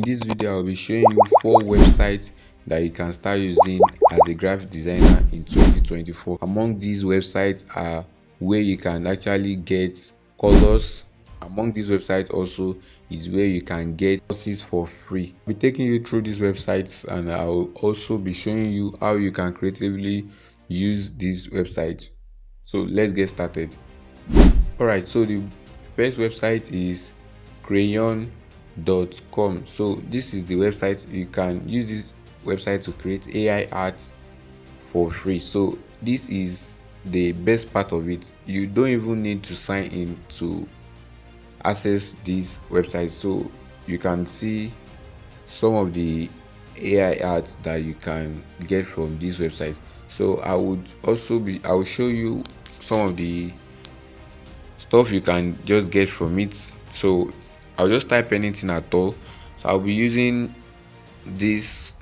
In this video, I'll be showing you 4 websites that you can start using as a graphic designer in 2024. Among these websites are where you can actually get colors. Among these websites also is where you can get courses for free. I'll be taking you through these websites, and I'll also be showing you how you can creatively use these websites. So let's get started. Alright, so the first website is crayon.com. So this is the website. You can use this website to create AI art for free. So this is the best part of it. You don't even need to sign in to access this website. So you can see some of the AI art that you can get from this website. So I will show you some of the stuff you can just get from it. So I'll just type anything at all. So I'll be using this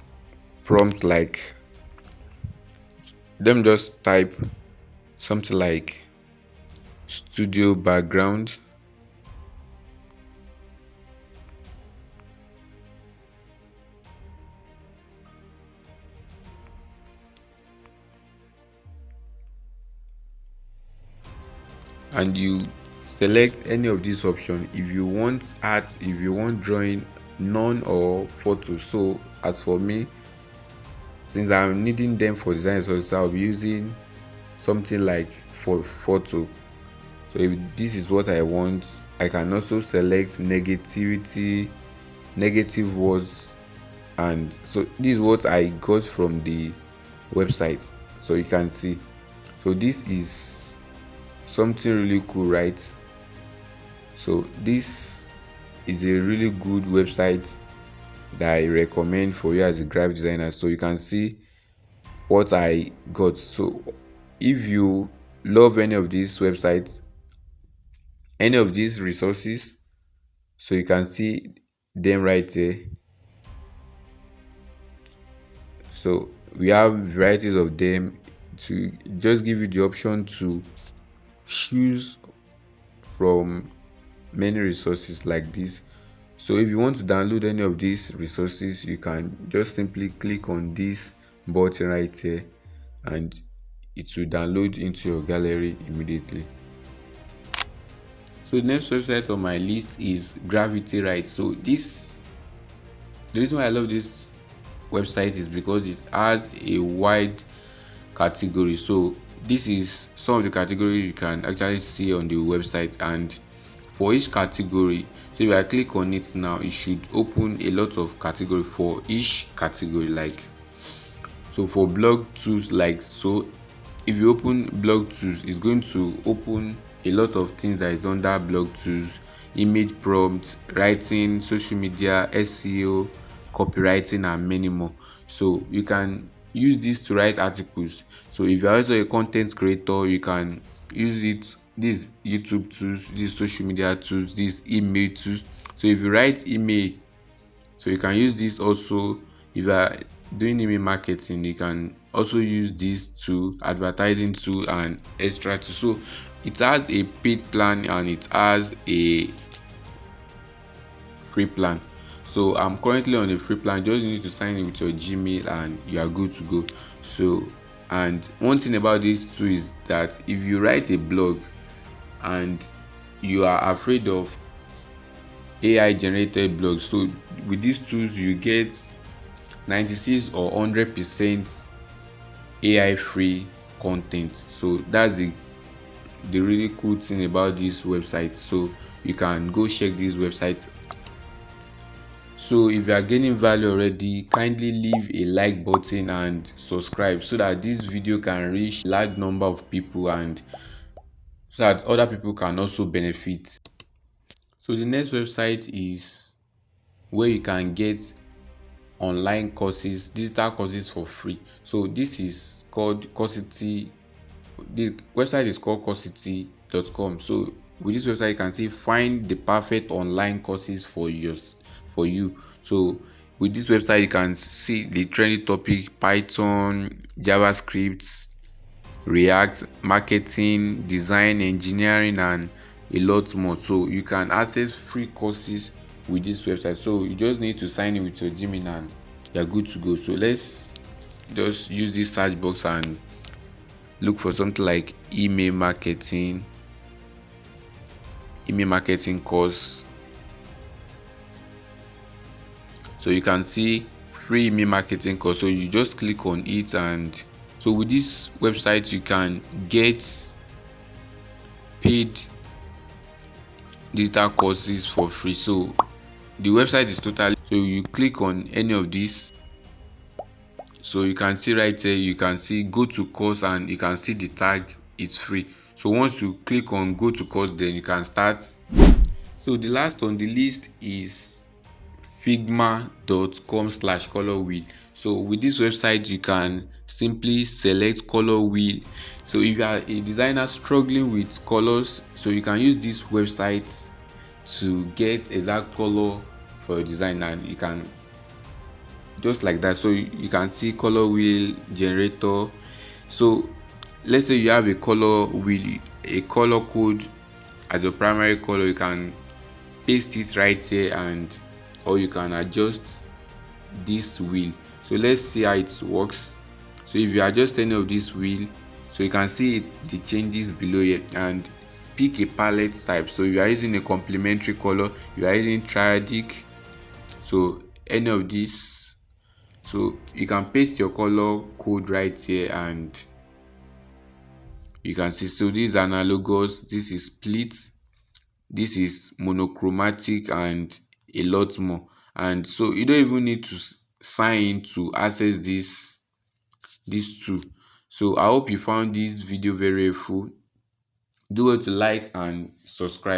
prompt, like them just type something like studio background, and you select any of these options. If you want art, if you want drawing, none, or photo. So as for me, since I'm needing them for design resources, I'll be using something like for photo. So if this is what I want, I can also select negative words, and so this is what I got from the website. So you can see, so this is something really cool, right? So this is a really good website that I recommend for you as a graphic designer. So you can see what I got. So if you love any of these websites, any of these resources, so you can see them right there. So we have varieties of them to just give you the option to choose from many resources like this. So if you want to download any of these resources, you can just simply click on this button right here, and it will download into your gallery immediately. So the next website on my list is Gravity Write. So the reason why I love this website is because it has a wide category. So this is some of the categories you can actually see on the website, and for each category, so if I click on it now, it should open a lot of category for each category. Like, so for blog tools, like, so if you open blog tools, it's going to open a lot of things that is under blog tools: image prompt, writing, social media, SEO, copywriting, and many more. So you can use this to write articles. So if you're also a content creator, you can use it, these YouTube tools, these social media tools, these email tools. So if you write email, so you can use this also. If you are doing email marketing, you can also use this to advertising tool and extra tool. So it has a paid plan and it has a free plan. So I'm currently on the free plan. Just need to sign in with your Gmail and you are good to go. So, and one thing about this too is that if you write a blog and you are afraid of AI generated blogs, so with these tools you get 96 or 100% AI free content. So that's the really cool thing about this website. So you can go check this website. So if you are gaining value already, kindly leave a like button and subscribe so that this video can reach a large number of people, and so that other people can also benefit. So the next website is where you can get online courses, digital courses for free. So this is called Coursity. The website is called Coursity.com. So with this website, you can see find the perfect online courses for you. So with this website, you can see the trending topic: Python, JavaScript, React, marketing, design, engineering, and a lot more. So you can access free courses with this website. So you just need to sign in with your Gmail and you're good to go. So let's just use this search box and look for something like email marketing course. So you can see free email marketing course. So you just click on it, and so with this website you can get paid digital courses for free. So the website is totally, so you click on any of these, so you can see right here, you can see go to course, and you can see the tag is free. So once you click on go to course, then you can start. So the last on the list is figma.com/color wheel. So with this website you can simply select color wheel. So if you are a designer struggling with colors, so you can use this website to get exact color for your design, and you can just like that. So you can see color wheel generator. So let's say you have a color wheel, a color code as your primary color, you can paste it right here, and or you can adjust this wheel. So let's see how it works. So if you adjust any of this wheel, so you can see the changes below here, and pick a palette type. So if you are using a complementary color, you are using triadic, so any of these, so you can paste your color code right here, and you can see, so this is analogous, this is split, this is monochromatic, and a lot more. And so you don't even need to sign in to access these two. So I hope you found this video very helpful. Do well to like and subscribe.